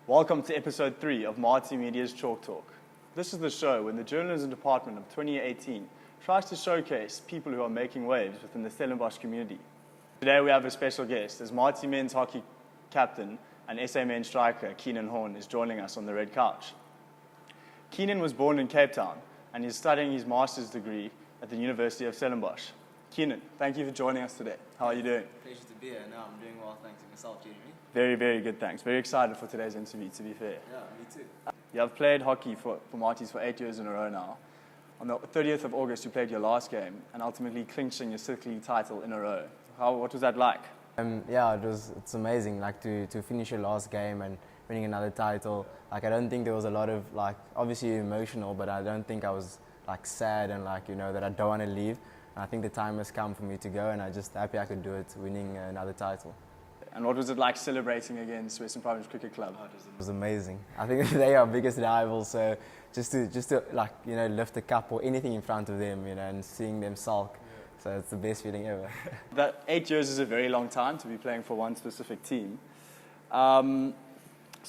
Welcome to episode 3 of Multimedia's ChalkTalk. This is the show when the journalism department of 2018 tries to showcase people who are making waves within the Stellenbosch community. Today we have a special guest as Multi men's hockey captain and SA men's striker Keenan Horne is joining us on the red couch. Keenan was born in Cape Town and is studying his master's degree at the University of Stellenbosch. Keenan, thank you for joining us today. How are you doing? Pleasure to be here. No, I'm doing well, thanks. And yourself, Jeremy? Very, very good, thanks. Very excited for today's interview, to be fair. Yeah, me too. You have played hockey for Marties for 8 years in a row now. On the 30th of August, you played your last game and ultimately clinching your Silk League title in a row. What was that like? It's amazing, like to finish your last game and winning another title. Like, I don't think there was a lot of, like, obviously emotional, but I don't think I was like sad and like, you know, that I don't want to leave. And I think the time has come for me to go, and I'm just happy I could do it, winning another title. And what was it like celebrating against Western Province Cricket Club? It was amazing. I think they are our biggest rivals, so just to like, you know, lift a cup or anything in front of them, you know, and seeing them sulk. So it's the best feeling ever. That 8 years is a very long time to be playing for one specific team. So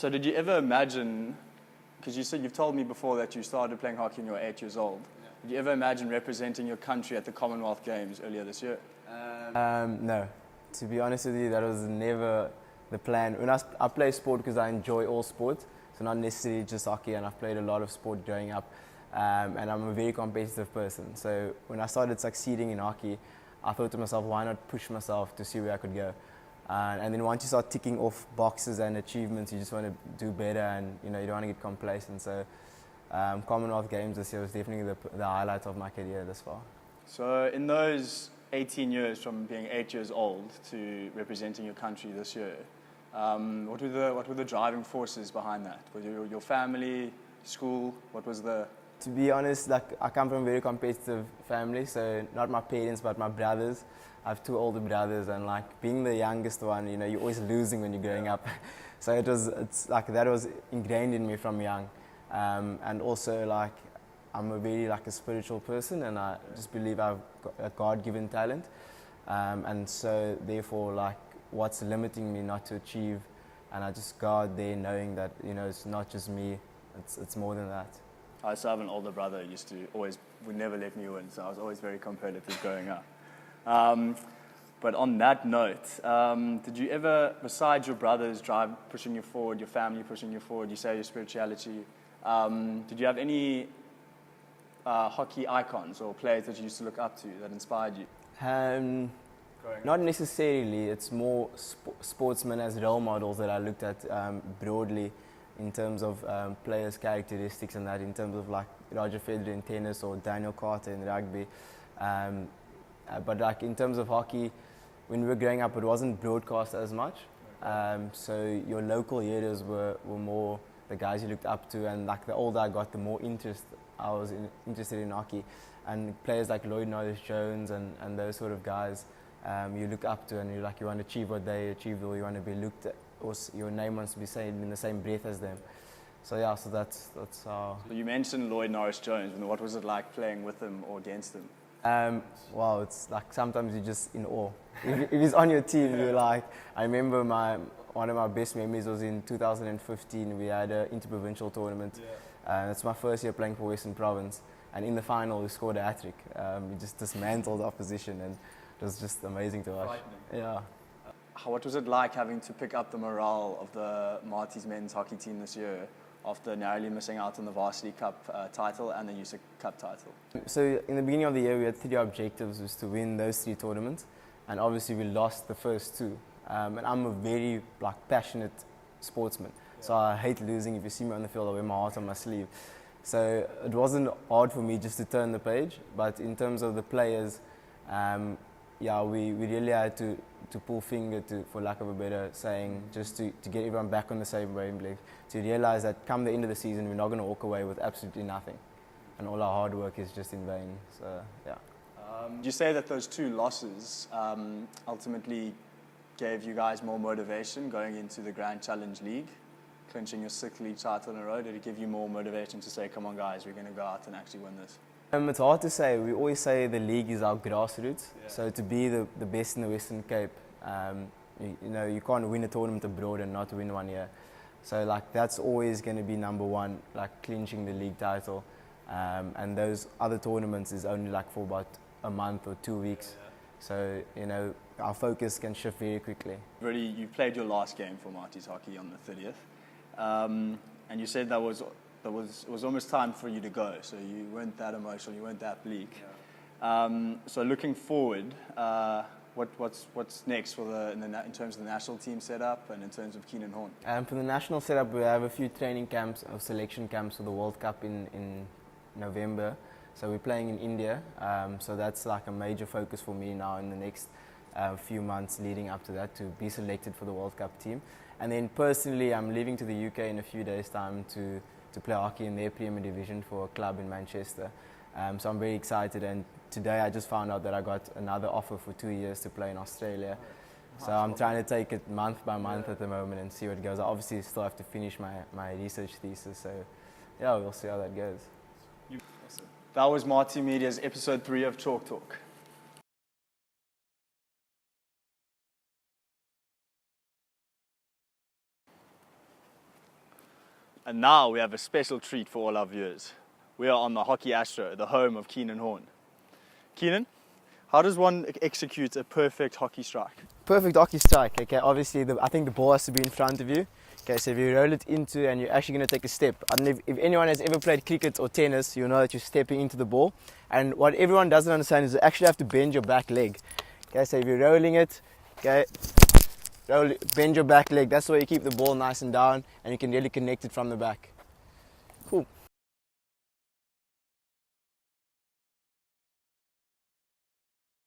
did you ever imagine, because you've told me before that you started playing hockey when you were 8 years old. Yeah. Did you ever imagine representing your country at the Commonwealth Games earlier this year? No. To be honest with you, that was never the plan. When I play sport because I enjoy all sports, so not necessarily just hockey, and I've played a lot of sport growing up, and I'm a very competitive person. So when I started succeeding in hockey, I thought to myself, why not push myself to see where I could go? And then once you start ticking off boxes and achievements, you just want to do better, and you know, you don't want to get complacent. So Commonwealth Games this year was definitely the highlight of my career thus far. So in those 18 years from being 8 years old to representing your country this year, what were the driving forces behind that? Were your family, school? What was the... To be honest, like, I come from a very competitive family, so not my parents but my brothers. I have 2 older brothers, and like being the youngest one, you know, you're always losing when you're growing up. So it's like that was ingrained in me from young, and also like I'm a very like a spiritual person, and I just believe I've got a God-given talent, and so therefore like what's limiting me not to achieve, and I just go out there knowing that, you know, it's not just me, it's more than that. I also have an older brother who would never let me win, so I was always very competitive growing up. But on that note, did you ever, besides your brothers pushing you forward, your family pushing you forward, you say your spirituality, did you have any hockey icons or players that you used to look up to that inspired you? Not necessarily. It's more sportsmen as role models that I looked at broadly in terms of players' characteristics, and that in terms of like Roger Federer in tennis or Daniel Carter in rugby. But like in terms of hockey, when we were growing up, it wasn't broadcast as much. So your local heroes were more the guys you looked up to, and like the older I got, the more I was interested in hockey. And players like Lloyd Norris-Jones and those sort of guys, you look up to, and you want to achieve what they achieved, or you want to be looked at, or your name wants to be said in the same breath as them. So yeah, so that's how. So you mentioned Lloyd Norris-Jones, and what was it like playing with him or against him? Wow, it's like sometimes you're just in awe. If he's on your team, you're like, I remember one of my best memories was in 2015. We had an interprovincial tournament. It's my first year playing for Western Province, and in the final we scored a hat-trick. We just dismantled the opposition, and it was just amazing to watch. Yeah. What was it like having to pick up the morale of the Marties men's hockey team this year after narrowly missing out on the Varsity Cup title and the USIC Cup title? So in the beginning of the year, we had 3 objectives, was to win those 3 tournaments, and obviously we lost the first 2. And I'm a very passionate sportsman, so I hate losing. If you see me on the field, I wear my heart on my sleeve. So it wasn't hard for me just to turn the page, but in terms of the players, we really had to pull finger, for lack of a better saying, just to get everyone back on the same wavelength, to realize that come the end of the season, we're not going to walk away with absolutely nothing, and all our hard work is just in vain. So yeah. Did you say that those 2 losses ultimately gave you guys more motivation going into the Grand Challenge League, clinching your 6th league title in a row? Did it give you more motivation to say, come on guys, we're going to go out and actually win this? It's hard to say. We always say the league is our grassroots. So to be the best in the Western Cape, you know, you can't win a tournament abroad and not win one here. So like that's always going to be number one, like clinching the league title. And those other tournaments is only like for about a month or 2 weeks. So, you know, our focus can shift very quickly. You played your last game for Marty's Hockey on the 30th. And you said it was almost time for you to go. So you weren't that emotional, you weren't that bleak. So looking forward, what's next in terms of the national team setup and in terms of Keenan Horne? For the national setup, we have a few training camps or selection camps for the World Cup in November. So we're playing in India. So that's like a major focus for me now in the next few months leading up to that, to be selected for the World Cup team. And then personally, I'm leaving to the UK in a few days' time to play hockey in their Premier Division for a club in Manchester. So I'm very excited, and today I just found out that I got another offer for 2 years to play in Australia. So I'm trying to take it month by month at the moment and see what goes. I obviously still have to finish my research thesis, so yeah, we'll see how that goes. That was Marty Media's episode 3 of Chalk Talk. And now we have a special treat for all our viewers. We are on the Hockey Astro, the home of Keenan Horne. Keenan, how does one execute a perfect hockey strike? Perfect hockey strike, okay, obviously I think the ball has to be in front of you. Okay, so if you roll it into and you're actually going to take a step. I don't know if anyone has ever played cricket or tennis, you'll know that you're stepping into the ball. And what everyone doesn't understand is you actually have to bend your back leg. Okay, so if you're rolling it, okay, bend your back leg. That's the way you keep the ball nice and down, and you can really connect it from the back. Cool.